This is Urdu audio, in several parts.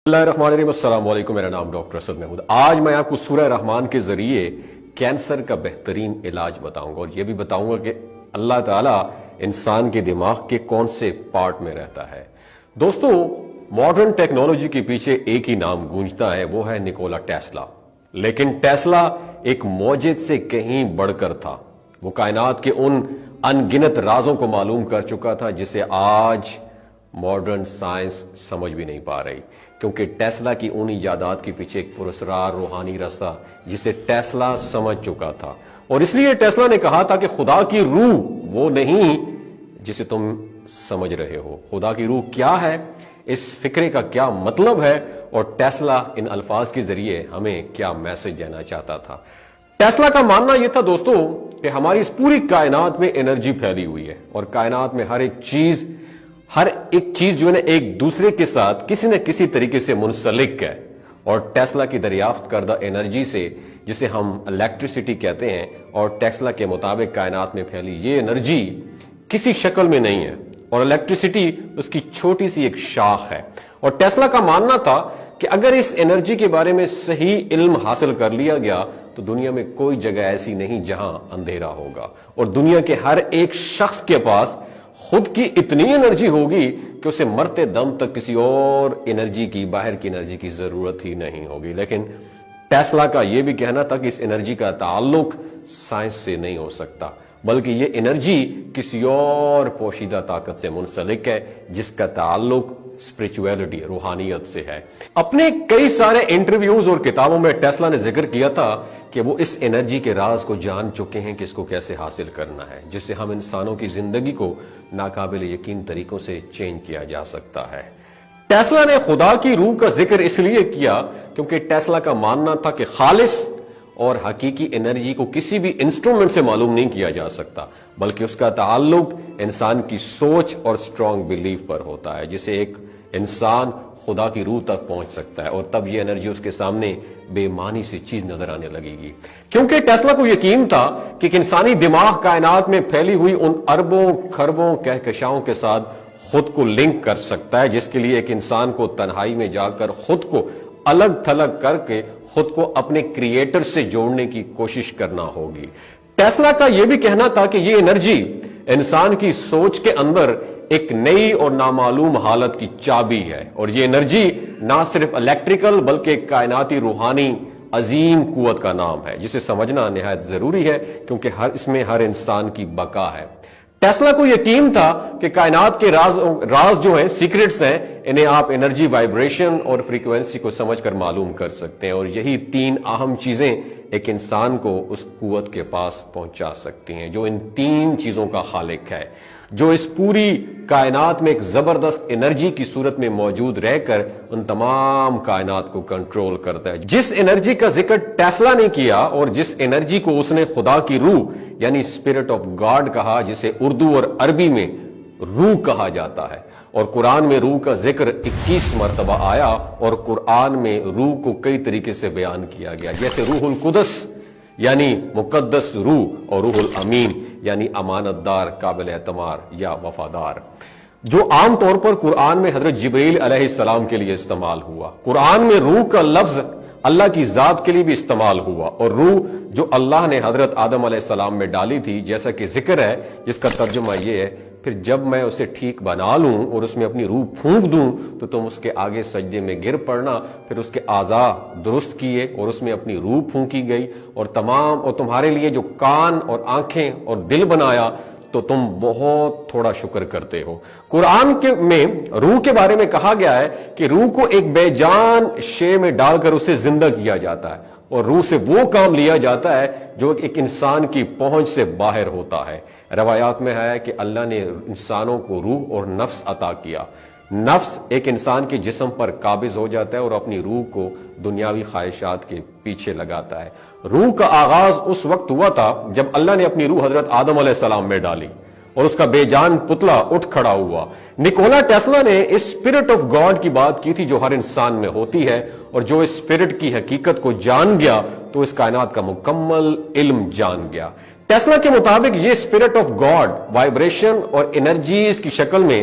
اللہ الرحمن الرحیم، السلام علیکم۔ میرا نام ڈاکٹر اسد محمود۔ آج میں آپ کو سورہ رحمان کے ذریعے کینسر کا بہترین علاج بتاؤں گا اور یہ بھی بتاؤں گا کہ اللہ تعالیٰ انسان کے دماغ کے کون سے پارٹ میں رہتا ہے۔ دوستو، ماڈرن ٹیکنالوجی کے پیچھے ایک ہی نام گونجتا ہے، وہ ہے نکولا ٹیسلا۔ لیکن ٹیسلا ایک موجد سے کہیں بڑھ کر تھا۔ وہ کائنات کے ان انگنت رازوں کو معلوم کر چکا تھا جسے آج ماڈرن سائنس سمجھ بھی نہیں پا رہی، کیونکہ ٹیسلا کی ان ایجادات کے پیچھے ایک پراسرار روحانی رستہ جسے ٹیسلا سمجھ چکا تھا، اور اس لیے ٹیسلا نے کہا تھا کہ خدا کی روح وہ نہیں جسے تم سمجھ رہے ہو۔ خدا کی روح کیا ہے، اس فکرے کا کیا مطلب ہے، اور ٹیسلا ان الفاظ کے ذریعے ہمیں کیا میسج دینا چاہتا تھا۔ ٹیسلا کا ماننا یہ تھا دوستو کہ ہماری اس پوری کائنات میں انرجی پھیلی ہوئی ہے، اور کائنات میں ہر ایک چیز جو ہے نا ایک دوسرے کے ساتھ کسی نہ کسی طریقے سے منسلک ہے، اور ٹیسلا کی دریافت کردہ انرجی سے، جسے ہم الیکٹریسٹی کہتے ہیں، اور ٹیسلا کے مطابق کائنات میں پھیلی یہ انرجی کسی شکل میں نہیں ہے، اور الیکٹریسٹی اس کی چھوٹی سی ایک شاخ ہے۔ اور ٹیسلا کا ماننا تھا کہ اگر اس انرجی کے بارے میں صحیح علم حاصل کر لیا گیا تو دنیا میں کوئی جگہ ایسی نہیں جہاں اندھیرا ہوگا، اور دنیا کے ہر ایک شخص کے پاس خود کی اتنی انرجی ہوگی کہ اسے مرتے دم تک کسی اور انرجی کی، باہر کی انرجی کی ضرورت ہی نہیں ہوگی۔ لیکن ٹیسلا کا یہ بھی کہنا تھا کہ اس انرجی کا تعلق سائنس سے نہیں ہو سکتا، بلکہ یہ انرجی کسی اور پوشیدہ طاقت سے منسلک ہے جس کا تعلق اسپرچویلٹی، روحانیت سے ہے۔ اپنے کئی سارے انٹرویوز اور کتابوں میں ٹیسلا نے ذکر کیا تھا کہ وہ اس انرجی کے راز کو جان چکے ہیں کہ اس کو کیسے حاصل کرنا ہے، جس سے ہم انسانوں کی زندگی کو ناقابل یقین طریقوں سے چینج کیا جا سکتا ہے۔ ٹیسلا نے خدا کی روح کا ذکر اس لیے کیا کیونکہ ٹیسلا کا ماننا تھا کہ خالص اور حقیقی انرجی کو کسی بھی انسٹرومنٹ سے معلوم نہیں کیا جا سکتا، بلکہ اس کا تعلق انسان کی سوچ اور سٹرونگ بلیف پر ہوتا ہے، جسے ایک انسان خدا کی روح تک پہنچ سکتا ہے، اور تب یہ انرجی اس کے سامنے بے معنی سی چیز نظر آنے لگے گی۔ کیونکہ ٹیسلا کو یقین تھا کہ ایک انسانی دماغ کائنات میں پھیلی ہوئی ان اربوں کھربوں کہکشاؤں کے ساتھ خود کو لنک کر سکتا ہے، جس کے لیے ایک انسان کو تنہائی میں جا کر خود کو الگ تھلگ کر کے خود کو اپنے کریٹر سے جوڑنے کی کوشش کرنا ہوگی۔ ٹیسلا کا یہ بھی کہنا تھا کہ یہ انرجی انسان کی سوچ کے اندر ایک نئی اور نامعلوم حالت کی چابی ہے، اور یہ انرجی نہ صرف الیکٹریکل بلکہ کائناتی روحانی عظیم قوت کا نام ہے، جسے سمجھنا نہایت ضروری ہے کیونکہ اس میں ہر انسان کی بقا ہے۔ ٹیسلا کو یقین تھا کہ کائنات کے راز جو ہیں، سیکرٹس ہیں، انہیں آپ انرجی، وائبریشن اور فریکوینسی کو سمجھ کر معلوم کر سکتے ہیں، اور یہی تین اہم چیزیں ایک انسان کو اس قوت کے پاس پہنچا سکتی ہیں جو ان تین چیزوں کا خالق ہے، جو اس پوری کائنات میں ایک زبردست انرجی کی صورت میں موجود رہ کر ان تمام کائنات کو کنٹرول کرتا ہے۔ جس انرجی کا ذکر ٹیسلا نے کیا اور جس انرجی کو اس نے خدا کی روح یعنی اسپرٹ آف گاڈ کہا، جسے اردو اور عربی میں روح کہا جاتا ہے، اور قرآن میں روح کا ذکر 21 مرتبہ آیا، اور قرآن میں روح کو کئی طریقے سے بیان کیا گیا، جیسے روح القدس یعنی مقدس روح، اور روح الامین یعنی امانت دار، قابل اعتماد یا وفادار، جو عام طور پر قرآن میں حضرت جبرائیل علیہ السلام کے لیے استعمال ہوا۔ قرآن میں روح کا لفظ اللہ کی ذات کے لیے بھی استعمال ہوا، اور روح جو اللہ نے حضرت آدم علیہ السلام میں ڈالی تھی، جیسا کہ ذکر ہے، جس کا ترجمہ یہ ہے، پھر جب میں اسے ٹھیک بنا لوں اور اس میں اپنی روح پھونک دوں تو تم اس کے آگے سجدے میں گر پڑنا۔ پھر اس کے اعضاء درست کیے اور اس میں اپنی روح پھونکی گئی، اور تمہارے لیے جو کان اور آنکھیں اور دل بنایا تو تم بہت تھوڑا شکر کرتے ہو۔ قرآن میں روح کے بارے میں کہا گیا ہے کہ روح کو ایک بے جان شے میں ڈال کر اسے زندہ کیا جاتا ہے، اور روح سے وہ کام لیا جاتا ہے جو ایک انسان کی پہنچ سے باہر ہوتا ہے۔ روایات میں ہے کہ اللہ نے انسانوں کو روح اور نفس عطا کیا۔ نفس ایک انسان کے جسم پر قابض ہو جاتا ہے اور اپنی روح کو دنیاوی خواہشات کے پیچھے لگاتا ہے۔ روح کا آغاز اس وقت ہوا تھا جب اللہ نے اپنی روح حضرت آدم علیہ السلام میں ڈالی اور اس کا بے جان پتلا اٹھ کھڑا ہوا۔ نکولا ٹیسلا نے اس اسپرٹ آف گاڈ کی بات کی تھی جو ہر انسان میں ہوتی ہے، اور جو اس اسپرٹ کی حقیقت کو جان گیا تو اس کائنات کا مکمل علم جان گیا۔ ٹیسلا کے مطابق یہ اسپرٹ آف گاڈ وائبریشن اور انرجیز کی شکل میں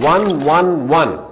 111